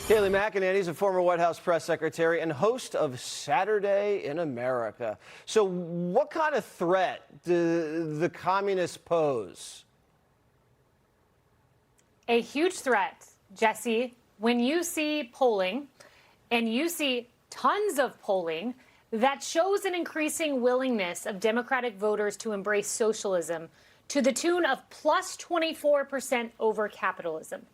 Kayleigh McEnany is a former White House press secretary and host of Saturday in America. So what kind of threat do the communists pose? A huge threat, Jesse. When you see polling, and you see tons of polling that shows an increasing willingness of Democratic voters to embrace socialism to the tune of plus 24% over capitalism.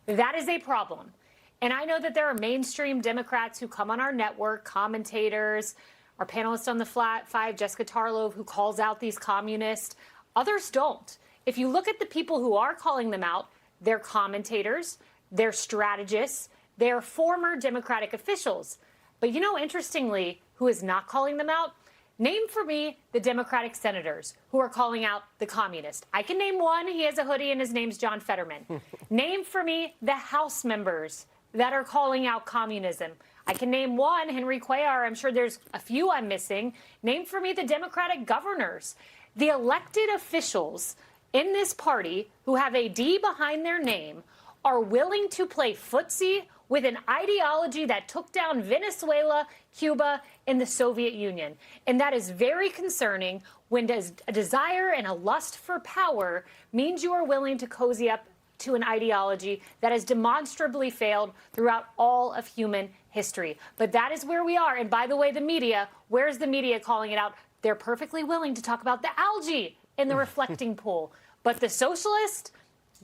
That is a problem. And I know that there are mainstream Democrats who come on our network, commentators, our panelist on the Flat Five, Jessica Tarlov, who calls out these communists. Others don't. If you look at the people who are calling them out, they're commentators, they're strategists, they're former Democratic officials. But you know, interestingly, who is not calling them out? Name for me the Democratic senators who are calling out the communists. I can name one. He has a hoodie and his name's John Fetterman. Name for me the House members that are calling out communism. I can name one, Henry Cuellar. I'm sure there's a few I'm missing. Name for me the Democratic governors. The elected officials in this party who have a D behind their name are willing to play footsie with an ideology that took down Venezuela, Cuba, and the Soviet Union. And that is very concerning when a desire and a lust for power means you are willing to cozy up to an ideology that has demonstrably failed throughout all of human history. But that is where we are. And by the way, the media, where's the media calling it out? They're perfectly willing to talk about the algae in the reflecting pool. But the socialists,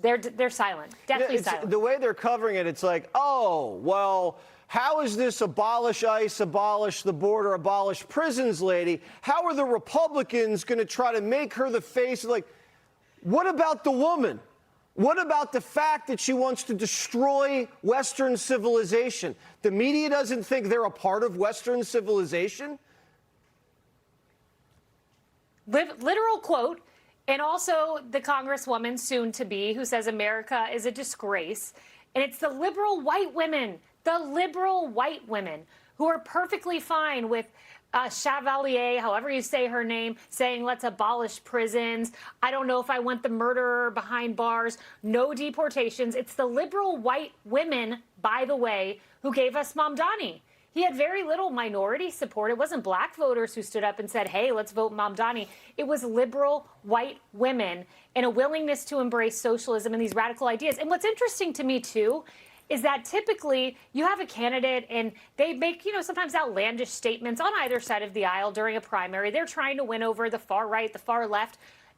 they're silent, deathly silent. The way they're covering it, it's like, oh, well, how is this abolish ICE, abolish the border, abolish prisons lady? How are the Republicans going to try to make her the face? Like, what about the woman? What about the fact that she wants to destroy Western civilization? The media doesn't think they're a part of Western civilization? Literal quote. And also the Congresswoman, soon to be, who says America is a disgrace. And it's the liberal white women who are perfectly fine with Chevalier, however you say her name, saying let's abolish prisons. I don't know if I want the murderer behind bars. No deportations. It's the liberal white women, by the way, who gave us Mamdani. He had very little minority support. It wasn't black voters who stood up and said, hey, let's vote Mamdani. It was liberal white women and a willingness to embrace socialism and these radical ideas. And what's interesting to me, too, is that typically you have a candidate and they make, sometimes outlandish statements on either side of the aisle during a primary. They're trying to win over the far right, the far left,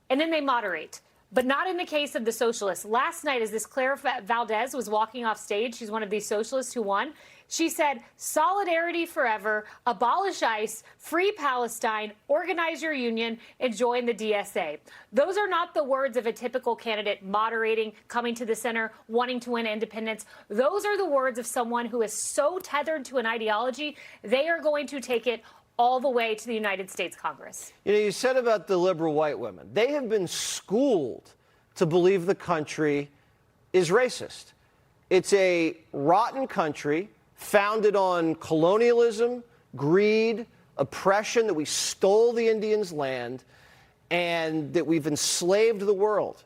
and then they moderate. But not in the case of the socialists. Last night, as this Claire Valdez was walking off stage, she's one of these socialists who won, she said, solidarity forever, abolish ICE, free Palestine, organize your union, and join the DSA. Those are not the words of a typical candidate moderating, coming to the center, wanting to win independence. Those are the words of someone who is so tethered to an ideology, they are going to take it all the way to the United States Congress. You said about the liberal white women, they have been schooled to believe the country is racist. It's a rotten country founded on colonialism, greed, oppression, that we stole the Indians' land, and that we've enslaved the world,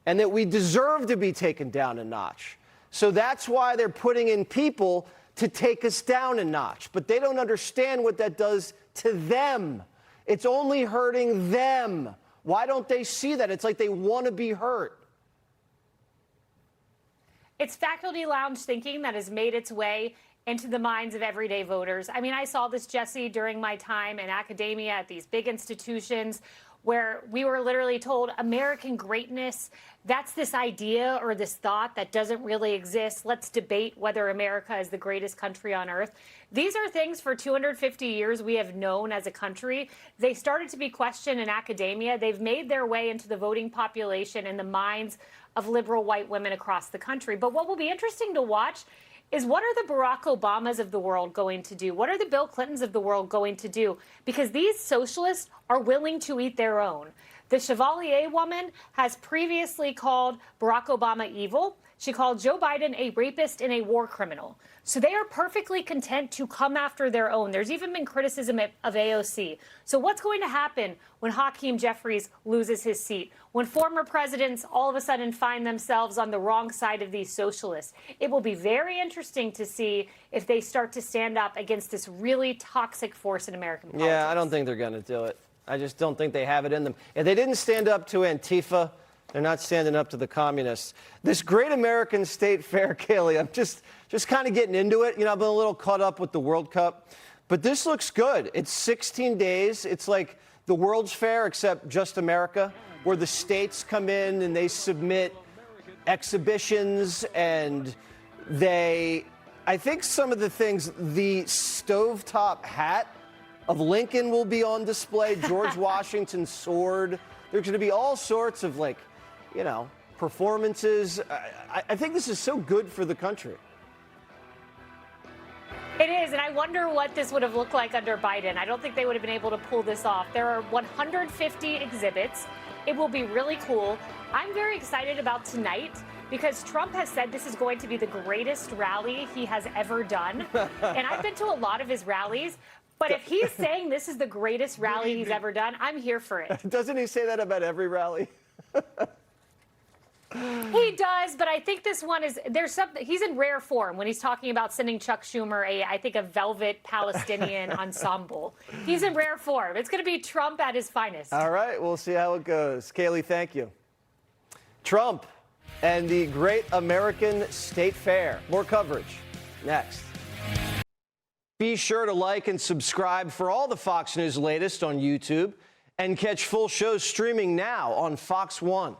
and that we deserve to be taken down a notch. So that's why they're putting in people to take us down a notch. But they don't understand what that does to them. It's only hurting them. Why don't they see that? It's like they want to be hurt. It's faculty lounge thinking that has made its way into the minds of everyday voters. I mean, I saw this, Jesse, during my time in academia at these big institutions where we were literally told American greatness, that's this idea or this thought that doesn't really exist. Let's debate whether America is the greatest country on earth. These are things for 250 years we have known as a country. They started to be questioned in academia. They've made their way into the voting population and the minds of liberal white women across the country. But what will be interesting to watch is what are the Barack Obamas of the world going to do? What are the Bill Clintons of the world going to do? Because these socialists are willing to eat their own. The Chevalier woman has previously called Barack Obama evil. She called Joe Biden a rapist and a war criminal. So they are perfectly content to come after their own. There's even been criticism of AOC. So what's going to happen when Hakeem Jeffries loses his seat? When former presidents all of a sudden find themselves on the wrong side of these socialists? It will be very interesting to see if they start to stand up against this really toxic force in American politics. Yeah, I don't think they're going to do it. I just don't think they have it in them. If they didn't stand up to Antifa, they're not standing up to the communists. This great American state fair, Kayleigh, I'm just kind of getting into it. You know, I've been a little caught up with the World Cup. But this looks good. It's 16 days. It's like the World's Fair, except just America, where the states come in and they submit exhibitions and I think some of the things, the stovetop hat of Lincoln will be on display, George Washington's sword. There's going to be all sorts of, like, you know, performances. I think this is so good for the country. It is, and I wonder what this would have looked like under Biden. I don't think they would have been able to pull this off. There are 150 exhibits. It will be really cool. I'm very excited about tonight because Trump has said this is going to be the greatest rally he has ever done. And I've been to a lot of his rallies. But if he's saying this is the greatest rally he's ever done, I'm here for it. Doesn't he say that about every rally? He does, but I think this one is, he's in rare form when he's talking about sending Chuck Schumer I think a velvet Palestinian ensemble. He's in rare form. It's going to be Trump at his finest. All right, we'll see how it goes. Kayleigh, thank you. Trump and the Great American State Fair. More coverage next. Be sure to like and subscribe for all the Fox News latest on YouTube and catch full shows streaming now on Fox One.